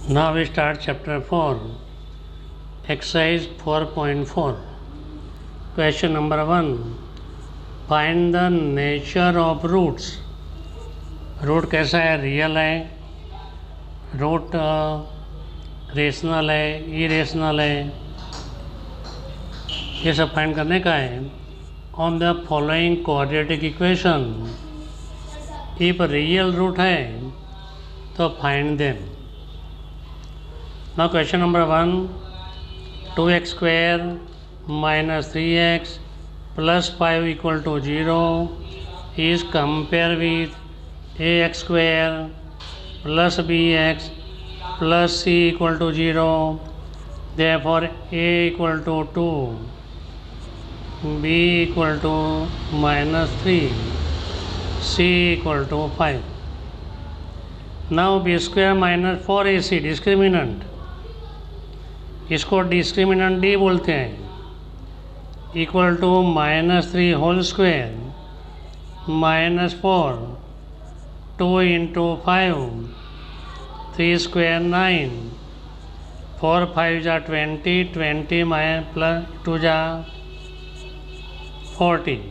Now we start chapter 4, exercise 4.4. Question number 1. Find the nature of roots. Root कैसा है? Real है, root rational है, irrational है, ये सब फाइंड करने का है. On the following quadratic equation, if real root है तो find them. Now question number 1, 2x square minus 3x plus 5 equal to 0 is compared with ax square plus bx plus c equal to 0. Therefore a equal to 2, b equal to minus 3, c equal to 5. Now b square minus 4ac discriminant, इसको discriminant D बोलते हैं, equal to -3 whole square -4 2 into 5 3 square 9 4 5 जा 20 plus 2 जा 40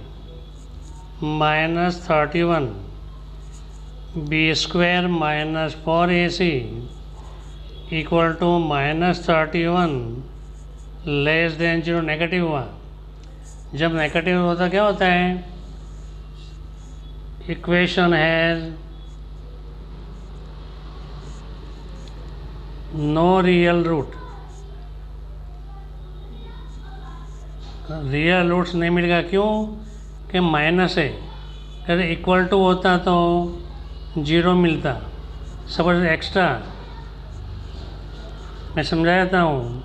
-31 B square -4ac equal to -31 less than 0 negative हुआ. जब negative होता क्या होता है? Equation has no real root. Real roots नहीं मिलेगा. क्यों? कि माइनस है. अगर इक्वल टू होता तो 0 मिलता. सपोज एक्स्ट्रा मैं समझा देता हूँ.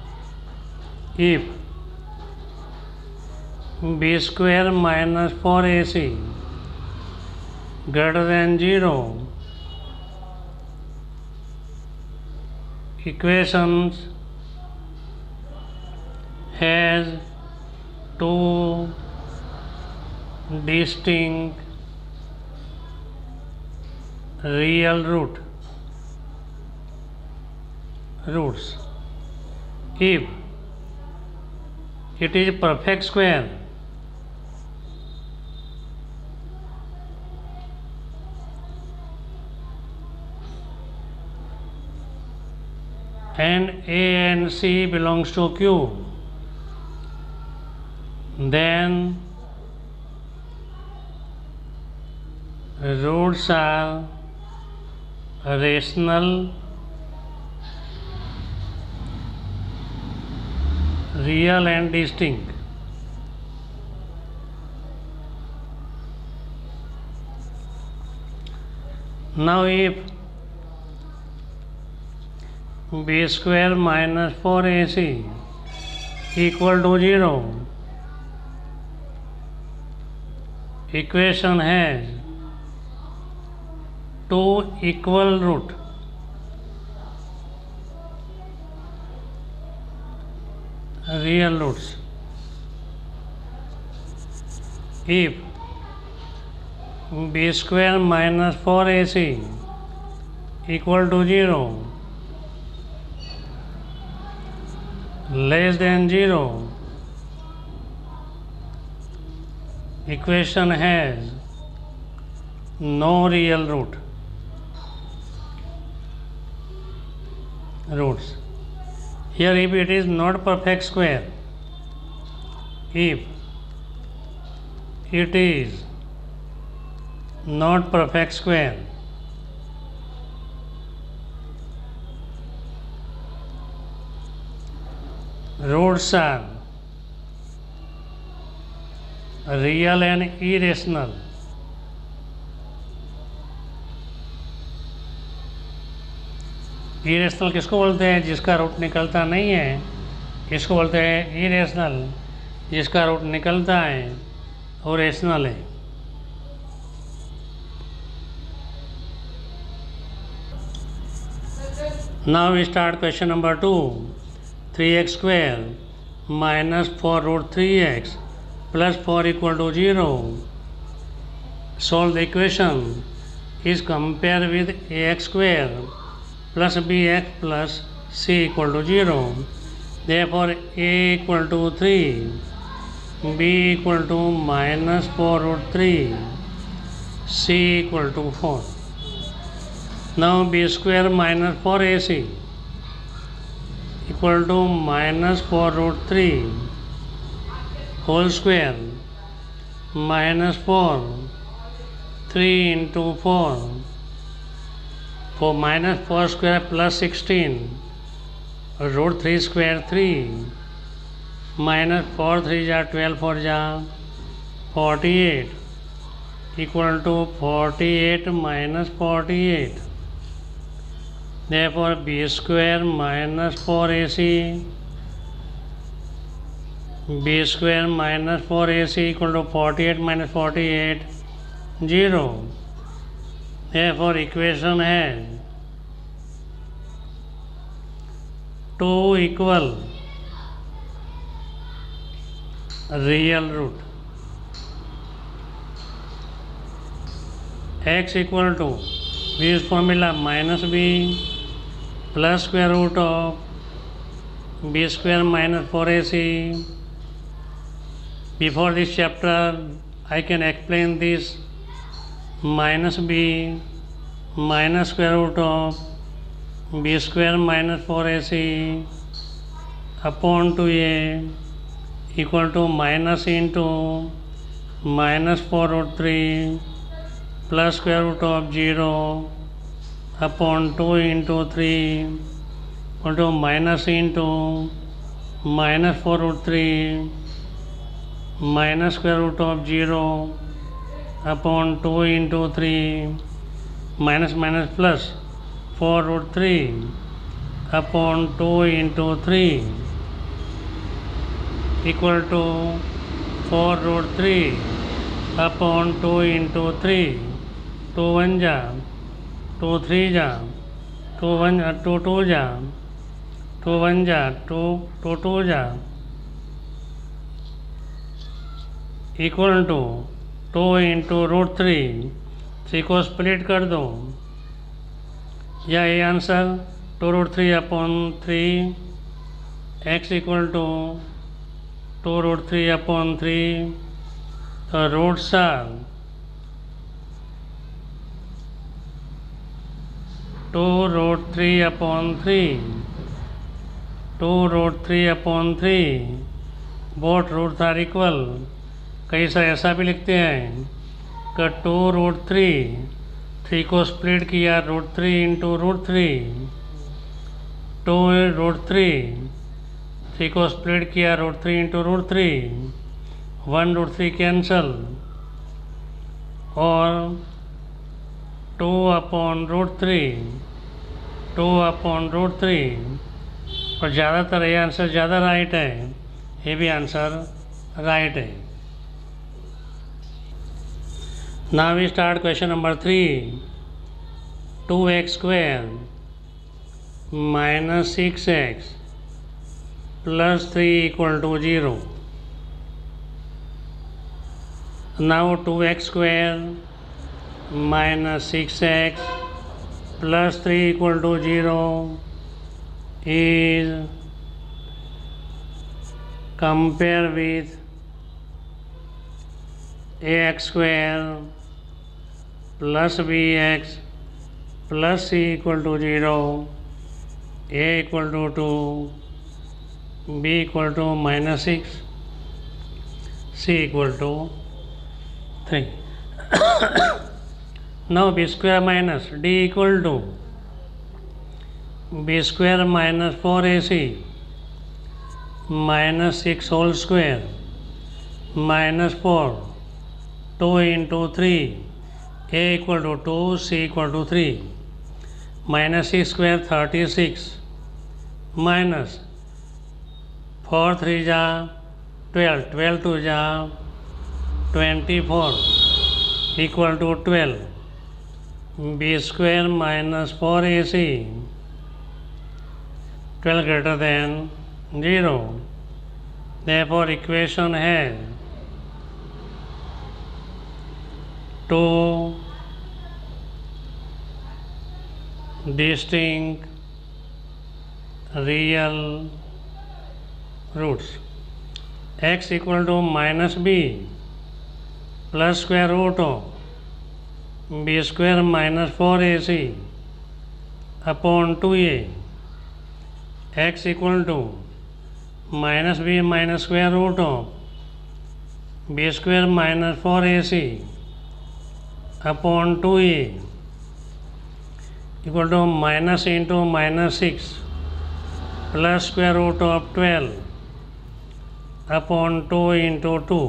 If B square -4ac greater than 0, equations has two distinct real roots. If it is perfect square, and A and C belongs to Q, then roots are rational, real and distinct. Now if b square -4ac equal to 0, equation has two equal root. Real roots. If b square -4ac equal to 0 less than 0, equation has no real roots. Here if it is not perfect square, if it is not perfect square, roots are real and irrational. Irrational किसको बोलते हैं? जिसका root निकलता नहीं है. इसको बोलते हैं इरेशनल. जिसका रूट निकलता है वो रेशनल है. Now we start question number 2. 3x square -4 root 3x plus 4 equal to 0. Solve the equation. Is compared with ax square plus bx plus c equal to 0. Therefore a equal to 3, b equal to minus 4 root 3, c equal to 4. Now b square minus 4ac equal to minus 4 root 3 whole square minus 4, 3 into 4, for minus 4 square plus 16, root 3 square 3, minus 4 3 ja 12 4 ja 48 equal to 48 minus 48. Therefore b square minus 4ac, b square minus 4ac equal to 48 minus 48, 0. Therefore equation has two equal real root. X equal to, we use formula minus b plus square root of b square minus 4ac. Before this chapter, I can explain this minus b minus square root of b square minus 4ac upon 2a equal to minus into minus 4 root 3 plus square root of 0 upon 2 into 3 equal to minus into minus 4 root 3 minus square root of 0 upon 2 into 3 minus minus plus 4 root 3 upon 2 into 3 equal to 4 root 3 upon 2 into 3, 2 1 ja, 2 3 ja, 2 1 2 2 ja, 2 1 ja, 2 2 2 ja equal to 2 into root 3. 3 को split कर दो, या ये answer 2 root 3 upon 3, x equal to 2 root 3 upon 3. The roots are 2 root 3 upon 3, 2 root 3 upon 3. Both roots are equal. कई सारे ऐसा भी लिखते हैं कि 2 root 3, 3 को स्प्लिट किया root 3 into root 3, 2 root 3, 3 को स्प्लिट किया root 3 into root 3, 1 root 3 cancel और 2 upon root 3, 2 upon root 3. और ज़्यादातर ये आंसर ज़्यादा राइट है, ये भी आंसर राइट है. Now we start question number 3. 2x square minus 6x plus 3 equal to 0. Now 2x square minus 6x plus 3 equal to 0 is compared with ax square plus bx plus c equal to 0, a equal to 2, b equal to minus 6, c equal to 3. Now b square minus d equal to b square minus 4ac minus 6 whole square minus 4, 2 into 3, a equal to 2, c equal to 3, minus 6 square 36, minus 4 3 ja 12, 12 2 ja 24 equal to 12, b square minus 4ac 12 greater than 0. Therefore equation has 2 distinct real roots. X equal to minus b plus square root of b square minus 4ac upon 2a. X equal to minus b minus square root of b square minus 4ac upon 2a equal to minus into minus 6 plus square root of 12 upon 2 into 2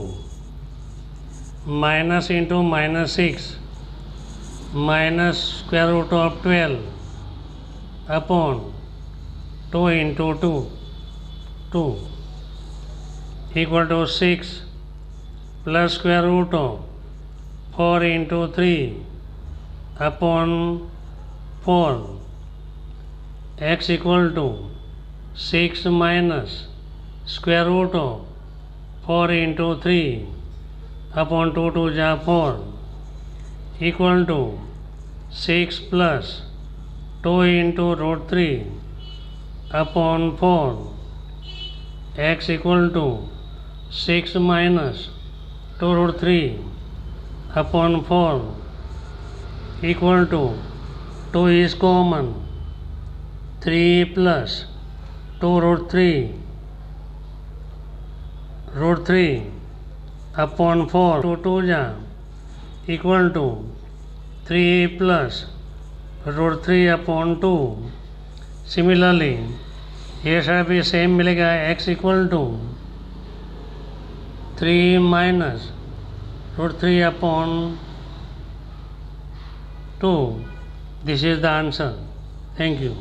minus into minus 6 minus square root of 12 upon 2 into 2 equal to 6 plus square root of 4 into 3 upon 4. X equal to 6 minus square root of 4 into 3 upon 2 to ja 4 equal to 6 plus 2 into root 3 upon 4. X equal to 6 minus 2 root 3 upon 4 equal to 2 is common, 3 plus 2 root 3 upon 4 to 2 ja equal to 3 plus root 3 upon 2. Similarly, ये सारा भी same मिलेगा. x equal to 3 minus root 3 upon 2. This is the answer. Thank you.